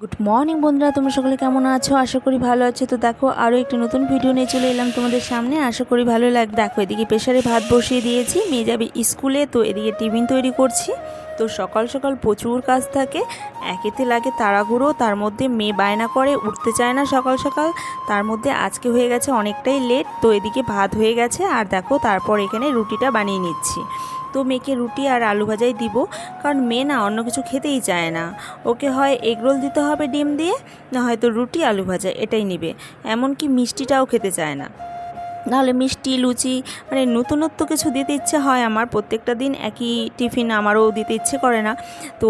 Good morning বন্ধুরা, তোমরা সকলে কেমন আছো? আশা করি ভালো আছো। তো দেখো আরও একটি নতুন ভিডিও নিয়ে চলে এলাম তোমাদের সামনে। আশা করি ভালো লাগবে। দেখো এদিকে প্রেসারে ভাত বসিয়ে দিয়েছি, মেয়ে যাবে স্কুলে, তো এদিকে টিফিন তৈরি করছি। তো সকাল সকাল প্রচুর কাজ থাকে, একেতে লাগে তাড়াহুড়ো, তার মধ্যে মেয়ে বায়না করে, উঠতে চায় না সকাল সকাল। তার মধ্যে আজকে হয়ে গেছে অনেকটাই লেট। তো এদিকে ভাত হয়ে গেছে, আর দেখো তারপর এখানে রুটিটা বানিয়ে নিচ্ছি। তো মেয়েকে রুটি আর আলু ভাজাই দিব, কারণ মেয়ে না অন্য কিছু খেতেই চায় না। ওকে হয় এগরোল দিতে হবে ডিম দিয়ে, না হয়তো রুটি আলু ভাজা এটাই নেবে। এমনকি মিষ্টিটাও খেতে চায় না। নাহলে মিষ্টি লুচি, মানে নতুনত্ব কিছু দিতে ইচ্ছে হয় আমার। প্রত্যেকটা দিন একই টিফিন আমারও দিতে ইচ্ছে করে না। তো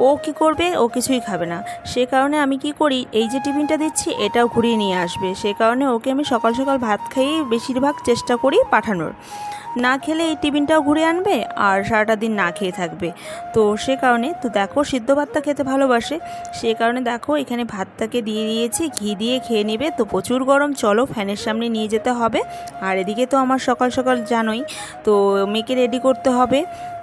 ও কি করবে, ও কিছুই খাবে না। সে কারণে আমি কি করি, এই যে টিফিনটা দিচ্ছি এটাও ঘুরিয়ে নিয়ে আসবে। সে কারণে ওকে আমি সকাল সকাল ভাত খাইয়েই বেশিরভাগ চেষ্টা করি পাঠানোর। না খেলে এই টিফিনটাও ঘুরে আনবে আর সারাটা দিন না খেয়ে থাকবে। তো সে কারণে তো দেখো সিদ্ধ ভাতটা খেতে ভালোবাসে, সে কারণে দেখো এখানে ভাতটাকে দিয়ে দিয়েছি, ঘি দিয়ে খেয়ে নেবে। তো প্রচুর গরম, চলো ফ্যানের সামনে নিয়ে যেতে হবে। আর এদিকে তো আমার সকাল সকাল জানোই, তো মেয়েকে রেডি করতে হবে,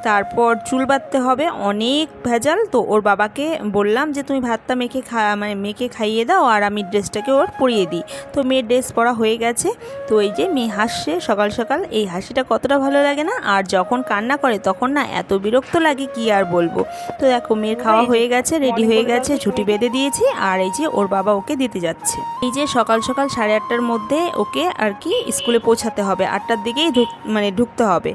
তারপর চুল বাঁধতে হবে, অনেক ভেজাল। তো ওর বাবাকে বললাম যে তুমি ভাতটা মেয়েকে খাইয়ে দাও আর আমি ড্রেসটাকে ওর পরিয়ে দিই। তো মেয়ের ড্রেস পরা হয়ে গেছে। তো এই যে মেয়ে হাসছে সকাল সকাল, এই হাসিটা কতটা ভালো লাগে না? আর যখন কান্না করে তখন না এত বিরক্ত লাগে কি আর বলবো। তো দেখো মেয়ের খাওয়া হয়ে গেছে, রেডি হয়ে গেছে, ছুটি বেঁধে দিয়েছি। আর এই যে ওর বাবা ওকে দিতে যাচ্ছে। এই যে সকাল সকাল 8:30টার মধ্যে ওকে আর কি স্কুলে পৌঁছাতে হবে, 8টার দিকেই ঢুকতে হবে।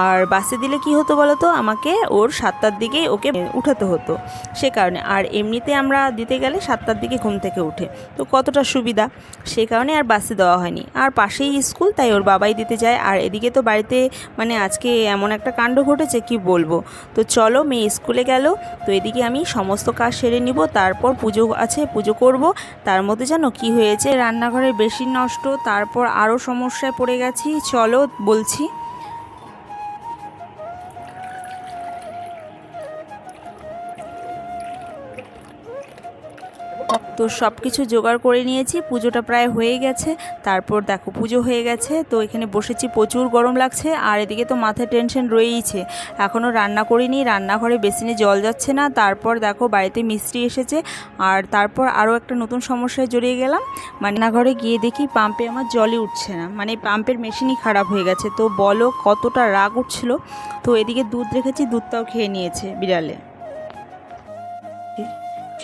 আর বাসে দিলে কি হতো বলো তো, আমাকে ওর 7টার দিকেই ওকে উঠাতে হতো। সে কারণে আর এমনিতে আমরা দিতে গেলে 7টার দিকে ঘুম থেকে উঠে, তো কতটা সুবিধা, সে কারণে আর বাসে দেওয়া হয়নি। আর পাশেই স্কুল, তাই ওর বাবাই দিতে যায়। আর এদিকে তো বাড়িতে মানে আজকে এমন একটা কাণ্ড ঘটেছে কি বলবো। তো চলো মেয়ে স্কুলে গেল, তো এদিকে আমি সমস্ত কাজ সেরে নিব, তারপর পুজো আছে, পুজো করব। তার মধ্যে জানো কি হয়েছে, রান্নাঘরে বেশি নষ্ট, তারপর আরও সমস্যায় পড়ে গেছি। চলো বলছি। তো সব কিছু জোগাড় করে নিয়েছি, পুজোটা প্রায় হয়ে গেছে। তারপর দেখো পুজো হয়ে গেছে, তো এখানে বসেছি, প্রচুর গরম লাগছে। আর এদিকে তো মাথায় টেনশন রয়েইছে, এখনও রান্না করিনি, রান্নাঘরে বেসিনে জল যাচ্ছে না। তারপর দেখো বাড়িতে মিস্ত্রি এসেছে। আর তারপর আরও একটা নতুন সমস্যায় জড়িয়ে গেলাম, মানে রান্নাঘরে গিয়ে দেখি পাম্পে আমার জলই উঠছে না, মানে পাম্পের মেশিনই খারাপ হয়ে গেছে। তো বলো কতটা রাগ উঠছিল। তো এদিকে দুধ রেখেছি, দুধটাও খেয়ে নিয়েছে বিড়ালে।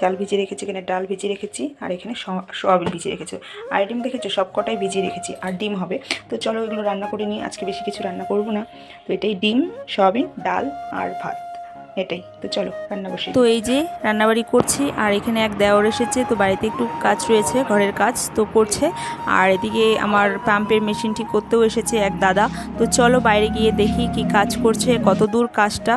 চাল ভিজিয়ে রেখেছি, এখানে ডাল ভিজিয়ে রেখেছি, আর এখানে সোয়াবিন ভিজিয়ে রেখেছি। আর ডিম দেখেছো সব কটাই ভিজিয়ে রেখেছি, আর ডিম হবে। তো চলো এগুলো রান্না করে নিই, আজকে বেশি কিছু রান্না করব না। তো এটাই ডিম, সোয়াবিন, ডাল আর ভাত, এটাই। তো চলো রান্না বসে। তো এই যে রান্নাবাড়ি করছি, আর এখানে এক দেওর এসেছে, তো বাড়িতে একটু কাজ রয়েছে, ঘরের কাজ তো করছে। আর এদিকে আমার পাম্পের মেশিন ঠিক করতেও এসেছে এক দাদা। তো চলো বাইরে গিয়ে দেখি কি কাজ করছে, কত দূর কাজটা।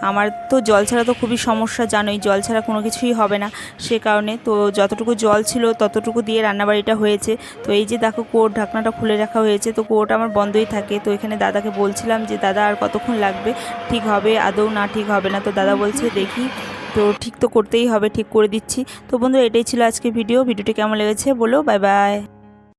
আমার তো জল ছাড়া তো খুবই সমস্যা, জানোই জল ছাড়া কোনো কিছুই হবে না। সে কারণে তো যতটুকু জল ছিল ততটুকু দিয়ে রান্নাবাড়িটা হয়েছে। তো এই যে দেখো কুয়োর ঢাকনাটা খুলে রাখা হয়েছে, তো কুয়োটা আমার বন্ধই থাকে। তো এখানে দাদাকে বলছিলাম যে দাদা আর কতক্ষণ লাগবে, ঠিক হবে আদৌ না ঠিক হবে না। তো দাদা বলছে দেখি, তো ঠিক তো করতেই হবে, ঠিক করে দিচ্ছি। তো বন্ধু এটাই ছিল আজকে ভিডিওটি কেমন লেগেছে বলো, বাই বাই।